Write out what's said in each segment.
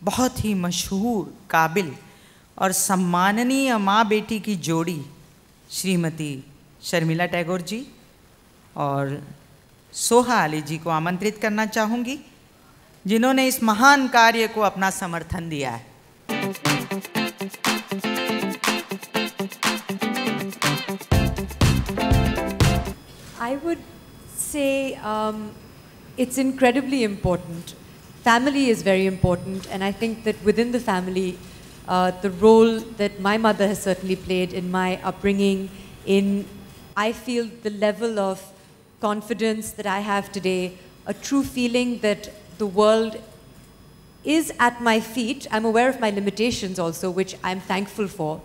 बहुत ही मशहूर, काबिल और सम्माननीय माँ बेटी की जोड़ी श्रीमती शर्मिला टैगोर जी और सोहा अली जी को आमंत्रित करना चाहूँगी, जिन्होंने इस महान कार्य को अपना समर्थन दिया है। I would say it's incredibly important. Family is very important, and I think that within the family, the role that my mother has certainly played in my upbringing, I feel the level of confidence that I have today, a true feeling that the world is at my feet. I'm aware of my limitations also, which I'm thankful for.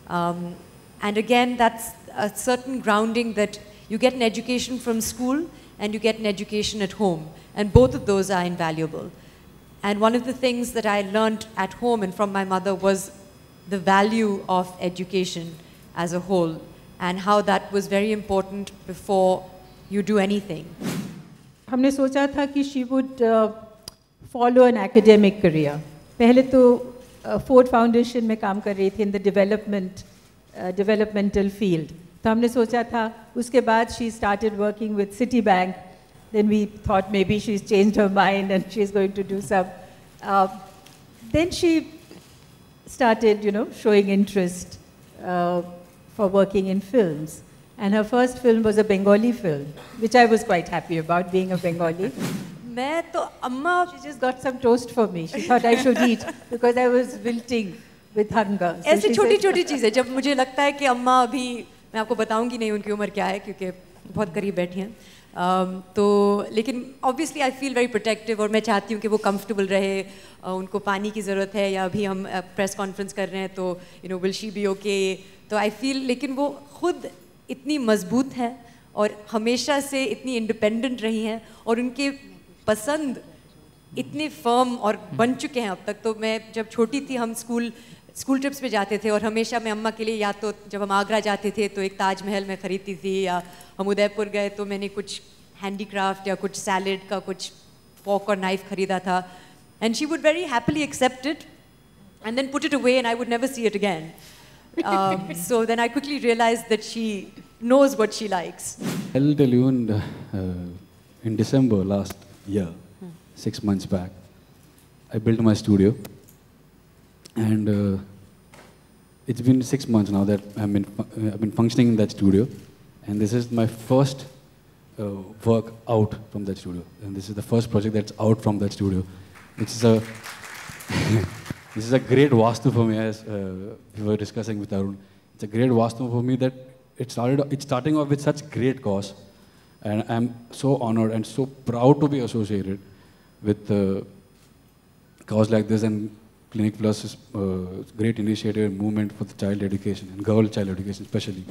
And again, that's a certain grounding that you get an education from school and you get an education at home. And both of those are invaluable. And one of the things that I learned at home and from my mother was the value of education as a whole and how that was very important before you do anything. हमने सोचा था कि she would follow an academic career. पहले तो Ford Foundation में काम कर रही थी in the developmental field. तो हमने सोचा था उसके बाद she started working with Citibank. Then we thought maybe she's changed her mind and she's going to do some. Then she started, showing interest for working in films. And her first film was a Bengali film, which I was quite happy about, being a Bengali. मैं तो अम्मा She just got some toast for me. She thought I should eat because I was wilting with hunger. So ऐसी छोटी-छोटी चीज़ें जब मुझे लगता है कि अम्मा अभी मैं आपको बताऊंगी नहीं उनकी उम्र क्या है क्योंकि बहुत करीब बैठी हैं तो लेकिन obviously I feel very protective और मैं चाहती हूँ कि वो comfortable रहे उनको पानी की ज़रूरत है या अभी हम press conference कर रहे हैं तो will she be okay तो I feel लेकिन वो खुद इतनी मजबूत है और हमेशा से इतनी independent रही हैं और उनके पसंद इतने फर्म और बन चुके हैं अब तक तो मैं जब छोटी थी हम स्कूल ट्रिप्स पे जाते थे और हमेशा मैं अम्मा के लिए या तो जब हम आगरा जाते थे तो एक ताजमहल में ख़रीदती थी या हम उदयपुर गए तो मैंने कुछ हैंडीक्राफ्ट या कुछ सैलेड का कुछ फॉर्क और नाइफ ख़रीदा था and she would very happily accept it and then put it away and I would never see it again so then I quickly realized that she knows what she likes. I'll tell you in December last year, 6 months back, I built my studio, and it's been 6 months now that I've been functioning in that studio, and this is my first work out from that studio, and this is the first project that's out from that studio. This is a great vastu for me, as we were discussing with Arun. It's a great vastu for me that it's starting off with such great cause, and I'm so honored and so proud to be associated with cause like this, and Clinic Plus is great initiative and movement for the child education and girl child education especially.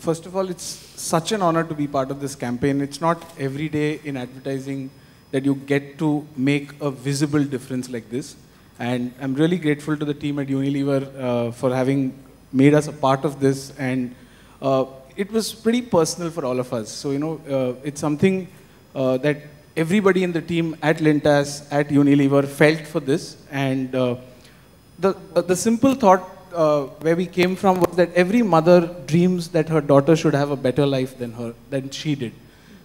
First of all, it's such an honor to be part of this campaign. It's not every day in advertising that you get to make a visible difference like this. And I'm really grateful to the team at Unilever for having made us a part of this. And it was pretty personal for all of us. So, it's something that everybody in the team at Lintas, at Unilever felt for this. And the simple thought where we came from was that every mother dreams that her daughter should have a better life than she did.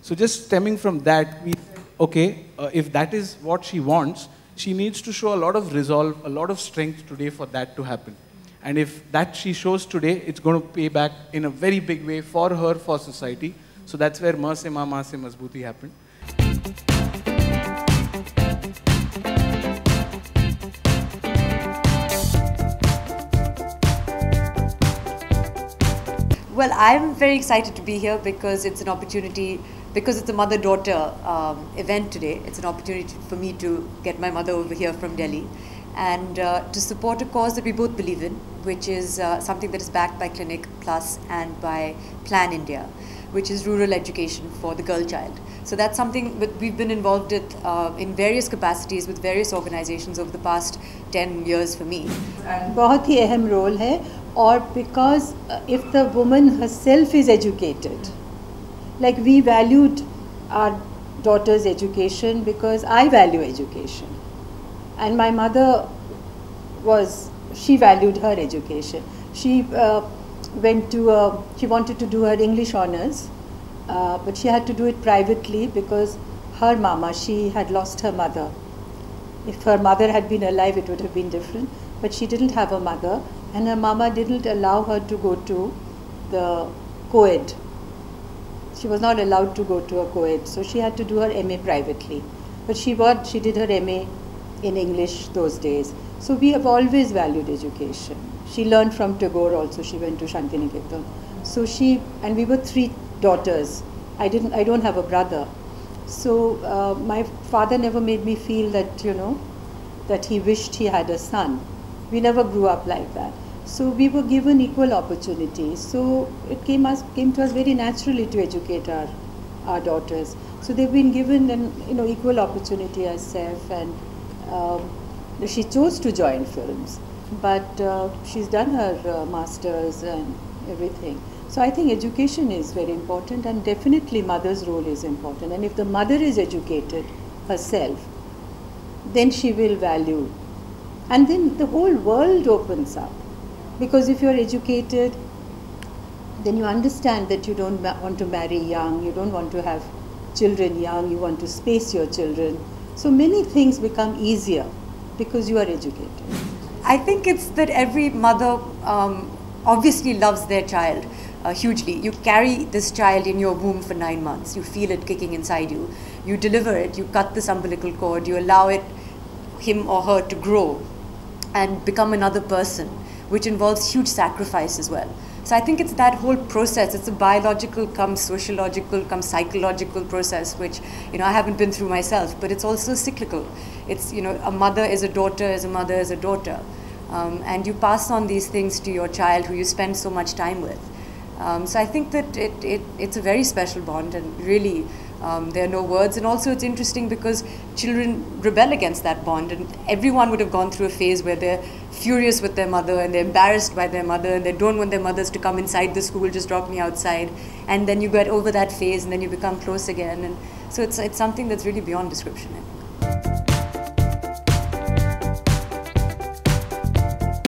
So just stemming from that, we said, okay, if that is what she wants, she needs to show a lot of resolve, a lot of strength today for that to happen. And if that she shows today, it's going to pay back in a very big way for her, for society. So that's where Maa Se Mazbooti happened. Well, I'm very excited to be here because it's an opportunity, because it's a mother-daughter event today. It's an opportunity for me to get my mother over here from Delhi and to support a cause that we both believe in, which is something that is backed by Clinic Plus and by Plan India, which is rural education for the girl child. So that's something that we've been involved with in various capacities with various organizations over the past 10 years for me. बहुत ही अहम role है और because if the woman herself is educated, like we valued our daughter's education because I value education. And my mother she valued her education. She she wanted to do her English honors, but she had to do it privately because her mama, she had lost her mother. If her mother had been alive, it would have been different. But she didn't have a mother, and her mama didn't allow her to go to the co-ed. She was not allowed to go to a co-ed, so she had to do her MA privately. But she did her MA in English those days. So we have always valued education. She learned from Tagore also. She went to Shantiniketan. So and we were 3 daughters. I don't have a brother. So my father never made me feel that, that he wished he had a son. We never grew up like that. So we were given equal opportunities. So it came to us very naturally to educate our daughters. So they've been given an equal opportunity as Seth, and she chose to join films, but she's done her masters and everything. So I think education is very important, and definitely mother's role is important. And if the mother is educated herself, then she will value. And then the whole world opens up. Because if you're educated, then you understand that you don't want to marry young, you don't want to have children young, you want to space your children. So many things become easier because you are educated. I think it's that every mother obviously loves their child hugely. You carry this child in your womb for 9 months. You feel it kicking inside you. You deliver it. You cut this umbilical cord. You allow him or her to grow and become another person, which involves huge sacrifice as well. So I think it's that whole process. It's a biological, come sociological, come psychological process, which I haven't been through myself, but it's also cyclical. It's a mother is a daughter, as a mother is a daughter, and you pass on these things to your child who you spend so much time with. So I think that it's a very special bond, and really there are no words. And also it's interesting because children rebel against that bond, and everyone would have gone through a phase where they're furious with their mother and they're embarrassed by their mother and they don't want their mothers to come inside the school, just drop me outside. And then you get over that phase and then you become close again. And so it's something that's really beyond description.